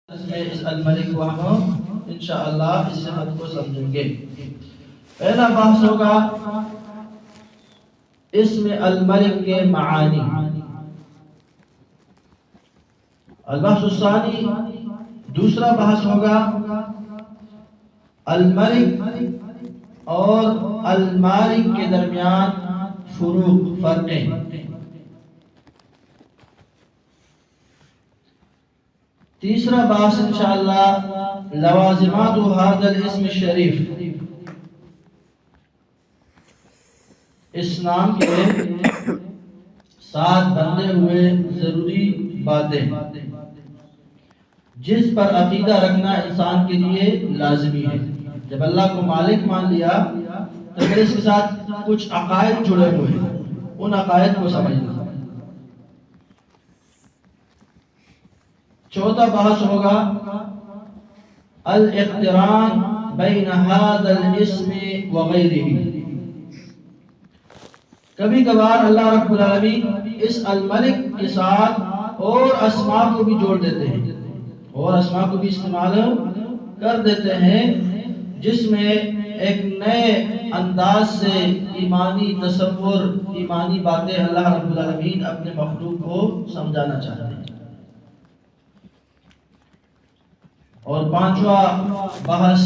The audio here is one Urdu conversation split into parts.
اس الملک کو ہم انشاءاللہ اس صفت کو سمجھیں گے۔ پہلا بحث ہوگا اسم الملک کے معانی۔ البحث الثانی، دوسرا بحث ہوگا الملک اور المالک کے درمیان فروق، فرقیں۔ تیسرا بحث انشاءاللہ لوازمات هذا الاسم الشریف، اس نام کے ساتھ بندے ہوئے ضروری باتیں جس پر عقیدہ رکھنا انسان کے لیے لازمی ہے۔ جب اللہ کو مالک مان لیا تو پھر اس کے ساتھ کچھ عقائد جڑے ہوئے ہیں، ان عقائد کو سمجھنا۔ چوتھا بحث ہوگا الاقتران بین هذا الاسم وغیرہ۔ کبھی کبھار اللہ رب العالمین اس الملک کے ساتھ اور اسماء کو بھی جوڑ دیتے ہیں، اور اسماء کو بھی استعمال کر دیتے ہیں، جس میں ایک نئے انداز سے ایمانی تصور، ایمانی باتیں اللہ رب العالمین اپنے مخلوق کو سمجھانا چاہتے ہیں۔ اور پانچواں بحث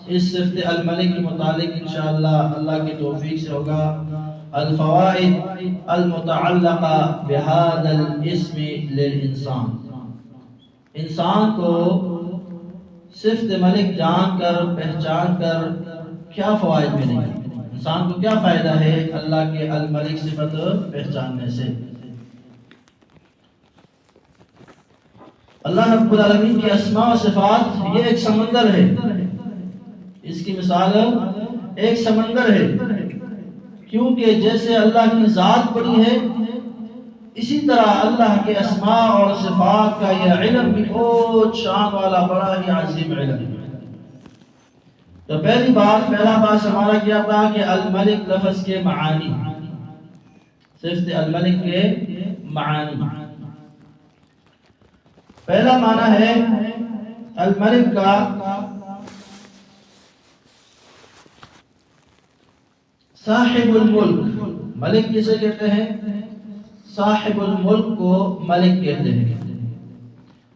اس صفت الملک کے متعلق انشاءاللہ اللہ کی توفیق سے ہوگا الفوائد المتعلقہ بهذا الاسم للانسان۔ انسان کو صفت ملک جان کر، پہچان کر کیا فوائد ملیں گے، انسان کو کیا فائدہ ہے اللہ کے الملک صفت پہچاننے سے۔ اللہ رب العالمین کی اسماء و صفات یہ ایک سمندر ہے، اس کی مثال ایک سمندر ہے، کیونکہ جیسے اللہ کی ذات بڑی ہے اسی طرح اللہ کے اسماء اور صفات کا یہ علم بھی بہت شان والا، بڑا ہی عظیم علم ہے۔ تو پہلا بات ہمارا کیا تھا کہ الملک لفظ کے معانی، صفت الملک کے معانی۔ پہلا معنی ہے الملک کا صاحب الملک۔ ملک کسے کہتے ہیں؟ صاحب الملک کو ملک کہتے ہیں۔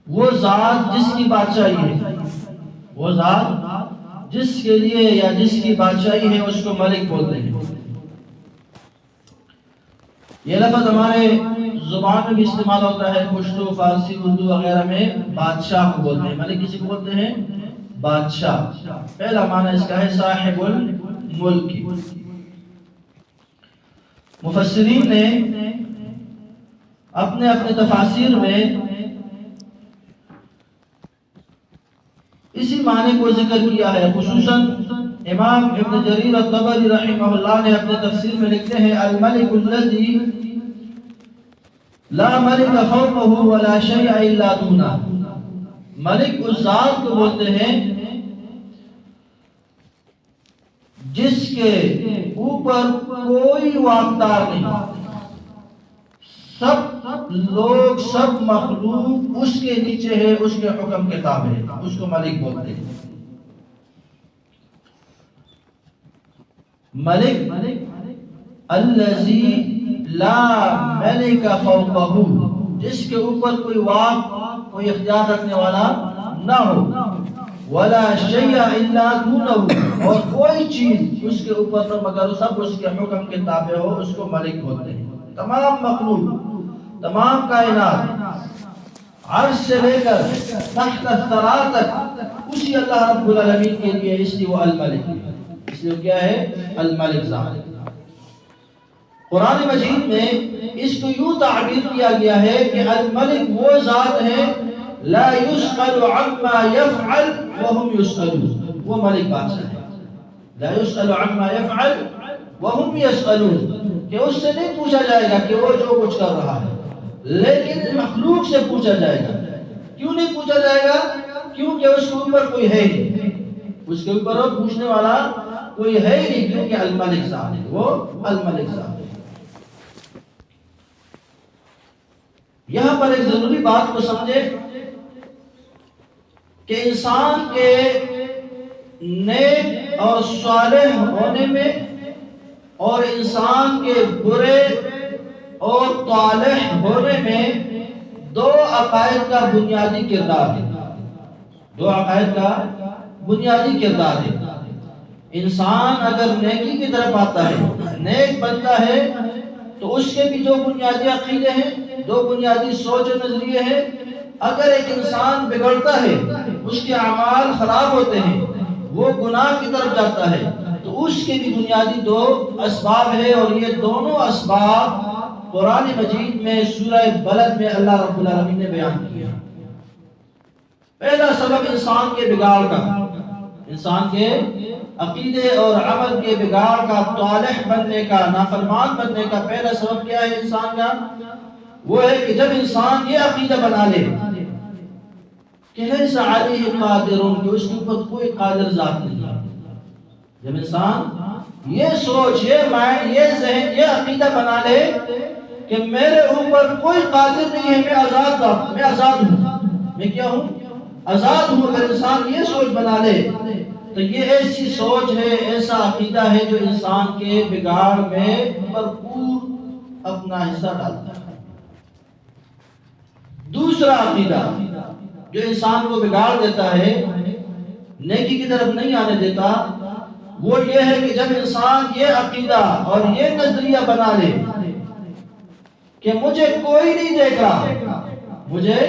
وہ ذات جس کی بادشاہی ہے، وہ ذات جس کے لیے یا جس کی بادشاہی ہے اس کو ملک بولتے ہیں۔ یہ لفظ ہمارے زبان میں بھی استعمال ہوتا ہے، پشتو، فارسی، اردو وغیرہ میں بادشاہ کو بولتے ہیں۔ ملک کسی کو بولتے ہیں؟ بادشاہ۔ پہلا معنی اس کا ہے صاحب الملک۔ مفسرین نے اپنے تفاسیر میں اسی معنی کو ذکر کیا ہے، خصوصاً امام ابن جریر الطبری رحمہ اللہ نے اپنے تفسیر میں لکھتے ہیں الملک الذی لا ملک فوقہ ولا شیء الا دونہ۔ ملک اس ذات کو بولتے ہیں جس کے اوپر کوئی واقدار نہیں، سب لوگ، سب مخلوق اس کے نیچے ہے، اس کے حکم کے تابع ہے، اس کو ملک بولتے ہیں۔ ملک الذی لا ملک فوقہ، جس کے اوپر کوئی واق، کوئی اختیار رکھنے والا نہ ہو، ولا شیء الا دونہ، اور کوئی چیز اس کے اوپر نہ مگر سب اس کے حکم کے تابع ہو، اس کو ملک بولتے ہیں۔ تمام مخلوق، تمام کائنات، عرش سے لے کر تحت الثری تک اسی اللہ رب العالمین کے لیے، اس لیے وہ الملک ہے، اس لیے کیا ہے؟ الملک ذات۔ قرآن مجید میں اس کو یوں تعبیر کیا گیا ہے کہ الملک وہ ذات ہے لا يسأل عما يفعل وهم يسألون، وہ ملک بادشاہ ہے لا يسأل عما يفعل وهم يسألون، کہ اس سے نہیں پوچھا جائے گا کہ وہ جو کچھ کر رہا ہے، لیکن مخلوق سے پوچھا جائے گا۔ کیوں نہیں پوچھا جائے گا؟ کیونکہ اس کے اوپر کوئی ہے ہی نہیں، اس کے اوپر پوچھنے والا کوئی ہے ہی نہیں، کیونکہ الملک ذات ہے، وہ الملک ذات ہے۔ یہاں پر ایک ضروری بات کو سمجھے کہ انسان کے نیک اور صالح ہونے میں اور انسان کے برے اور طالح ہونے میں دو عقائد کا بنیادی کردار ہے. دو عقائد کا بنیادی کردار ہے. انسان اگر نیکی کی طرف آتا ہے، نیک بنتا ہے، تو اس کے بھی دو بنیادی عقیدے ہیں، دو بنیادی سوچ و نظریے ہیں. اگر ایک انسان بگڑتا ہے، اس کے اعمال خراب ہوتے ہیں، وہ گناہ کی طرف جاتا ہے، تو اس کے بھی بنیادی دو اسباب ہے. اور یہ دونوں اسباب قرآن مجید میں سورہ بلد میں اللہ رب العالمین نے بیان کیا. پہلا سبب انسان کے بگاڑ کا، انسان کے عقیدے اور عمل کے بگاڑ کا، طالح بننے کا، نافرمان بننے کا پہلا سبب کیا ہے انسان کا؟ وہ ہے کہ جب انسان یہ عقیدہ بنا لے کہ لیس علیہ قادر، کہ اس کے اوپر کوئی قادر ذات نہیں ہے. جب انسان یہ سوچ، یہ مائنڈ، یہ ذہن، یہ عقیدہ بنا لے کہ میرے اوپر کوئی قادر نہیں ہے، میں آزاد ہوں، میں کیا ہوں؟ آزاد ہوں. اگر انسان یہ سوچ بنا لے تو یہ ایسی سوچ ہے، ایسا عقیدہ ہے جو انسان کے بگاڑ میں بھرپور اپنا حصہ ڈالتا ہے. دوسرا عقیدہ جو انسان کو بگاڑ دیتا ہے، نیکی کی طرف نہیں آنے دیتا، وہ یہ ہے کہ جب انسان یہ عقیدہ اور یہ نظریہ بنا لے کہ مجھے کوئی نہیں دیکھ رہا، مجھے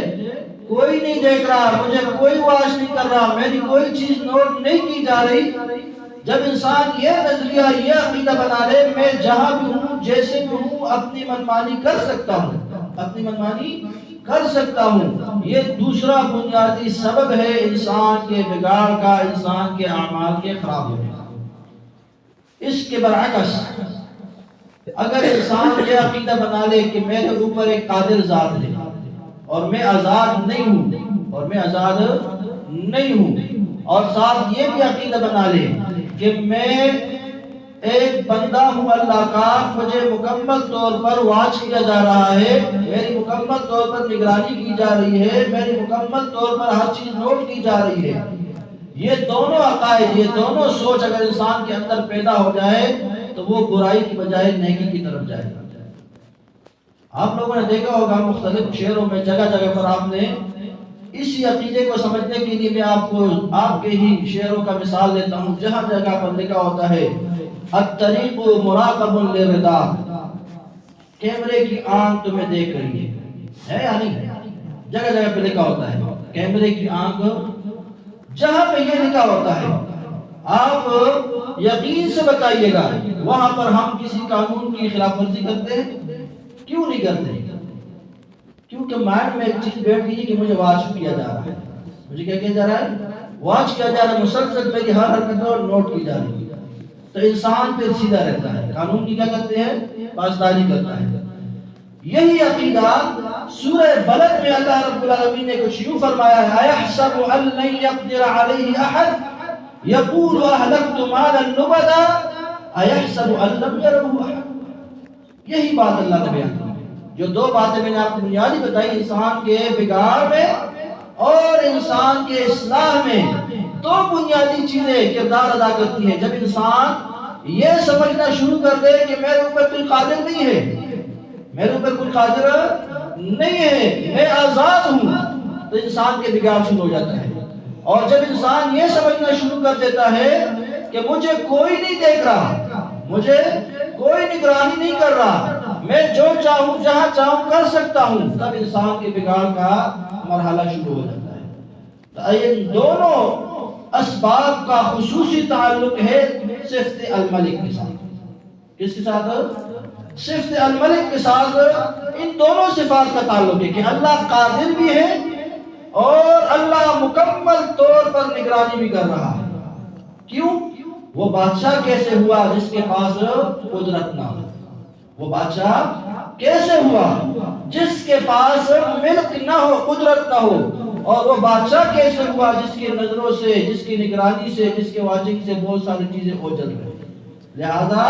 کوئی نہیں دیکھ رہا، مجھے کوئی واچ نہیں کر رہا، میری کوئی چیز نوٹ نہیں کی جا رہی. جب انسان یہ نظریہ، یہ عقیدہ بنا لے میں جہاں بھی ہوں، جیسے بھی ہوں، اپنی منمانی کر سکتا ہوں، اپنی منمانی کر سکتا ہوں، یہ دوسرا بنیادی سبب ہے انسان کے بگاڑ کا، انسان کے اعمال کے خراب ہونے کا. اس کے برعکس اگر انسان یہ عقیدہ بنا لے کہ میرے اوپر ایک قادر ذات ہے اور میں آزاد نہیں ہوں، اور میں آزاد نہیں ہوں، اور ساتھ یہ بھی عقیدہ بنا لے کہ میں ایک بندہ ہوں اللہ کا، مجھے مکمل طور پر واچ کیا جا رہا ہے، میری مکمل طور پر نگرانی کی جا رہی ہے، میری مکمل طور پر ہر چیز نوٹ کی جا رہی ہے. یہ دونوں عقائد، یہ دونوں سوچ اگر انسان کے اندر پیدا ہو جائے تو وہ برائی کی بجائے نیکی کی طرف جائے گا. آپ لوگوں نے دیکھا ہوگا مختلف شہروں میں جگہ جگہ پر آپ نے اسی عقیدے کو سمجھنے کے لیے میں آپ کو آپ کے ہی شہروں کا مثال دیتا ہوں. جہاں جگہ پر لکھا ہوتا ہے الطریق مراقب للرضا، کیمرے کی آنکھ تمہیں دیکھ رہی ہے یا نہیں؟ جگہ جگہ پہ لکھا ہوتا ہے کیمرے کی آنکھ. جہاں پہ یہ لکھا ہوتا ہے آپ یقین سے بتائیے گا وہاں پر ہم کسی قانون کی خلاف ورزی کرتے ہیں؟ کیوں نہیں کرتے؟ کیونکہ مائنڈ میں ایک چیز بیٹھ گئی کہ مجھے واچ کیا جا رہا ہے. مجھے کیا کیا جا رہا ہے؟ واچ کیا جا رہا ہے، مسلسل میری ہر حرکت اور نوٹ کی جا رہی ہے. تو انسان پھر سیدھا رہتا ہے، قانون کی کیا کرتے ہیں؟ پاسداری کرتا ہے. یہی عقیدہ سورہ بلد میں اللہ رب العالمین نے کچھ یوں فرمایا ہے اَيَحْسَبُ أَن لَّن يَقْدِرَ عَلَيْهِ أَحَدٌ يَقُولُ أَهْلَكْتُ مَالًا لُبَدًا أَيَحْسَبُ أَن لَّمْ يَرَهُ أَحَدٌ. یہی بات اللہ نے بیان کی. جو دو باتیں میں نے آپ کو بنیادی بتائی، انسان کے بگاڑ میں اور انسان کے اصلاح میں دو بنیادی چیزیں کردار ادا کرتی ہیں. جب انسان یہ سمجھنا شروع کر دے کہ میرے اوپر کوئی قادر نہیں ہے، میرے اوپر کوئی قادر نہیں ہے، میں آزاد ہوں، تو انسان کے بگاڑ شروع ہو جاتا ہے. اور جب انسان یہ سمجھنا شروع کر دیتا ہے کہ مجھے کوئی نہیں دیکھ رہا، مجھے کوئی نگرانی نہیں کر رہا، میں جو چاہوں جہاں چاہوں کر سکتا ہوں، تب انسان کے بگاڑ کا مرحلہ شروع ہو جاتا ہے. تو ان دونوں اسباب کا خصوصی تعلق ہے صفت الملک کے ساتھ. کس کے ساتھ؟ صفت الملک کے ساتھ. ان دونوں صفات کا تعلق ہے کہ اللہ قادر بھی ہے اور اللہ مکمل طور پر نگرانی بھی کر رہا ہے. کیوں؟ وہ بادشاہ کیسے ہوا جس کے پاس قدرت نہ ہو؟ وہ بادشاہ کیسے ہوا جس کے پاس ملک نہ ہو، قدرت نہ ہو؟ اور وہ بادشاہ کیسے ہوا جس کی نظروں سے، جس کی نگرانی سے، جس کے واجب سے بہت ساری چیزیں اوجھل گئی؟ لہذا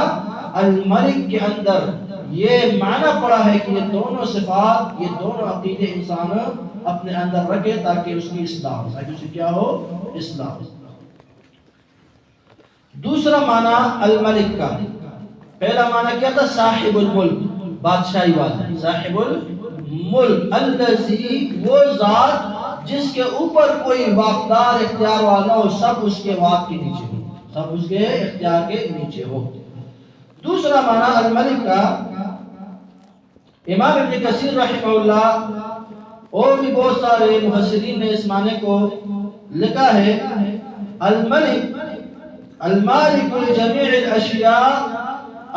الملک کے اندر یہ معنی پڑا ہے کہ یہ دونوں صفات، یہ دونوں عقیدے انسان اپنے اندر رکھے تاکہ اس کی اصلاح ہو، تاکہ اس کی کیا ہو؟ اصلاح ہو۔ دوسرا معنی الملک کا، پہلا معنی کیا تھا؟ صاحب الملک، بادشاہی والا، صاحب الملک الذی، وہ ذات جس کے اوپر کوئی واقدار اختیار والا ہو، سب اس کے واق کے نیچے ہو، سب اس کے اختیار کے نیچے ہو۔ دوسرا معنی الملک کا، امام ابن کثیر رحمہ اللہ اور بھی بہت سارے مفسرین نے اس معنی کو لکھا ہے، الملک المالک لجمیع الاشیاء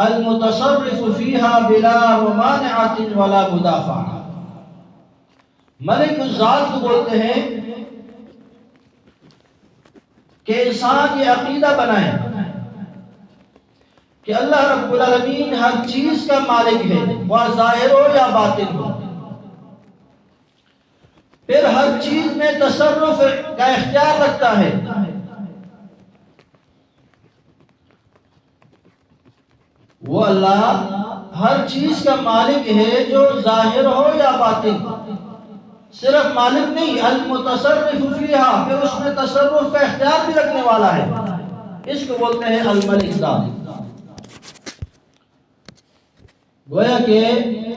المتصرف فیها بلا ممانعۃ ولا مدافعہ۔ ملک اس ذات کو بولتے ہیں کہ انسان یہ عقیدہ بنائے کہ اللہ رب العالمین ہر چیز کا مالک ہے، وہ ظاہر ہو یا باطن ہو، پھر ہر چیز میں تصرف کا اختیار رکھتا ہے۔ وہ اللہ ہر چیز کا مالک ہے جو ظاہر ہو یا باطن، صرف مالک نہیں، المتصرف فیہا، پھر اس میں تصرف کا اختیار بھی رکھنے والا ہے، اس کو بولتے ہیں الملک ذات۔ گویا کہ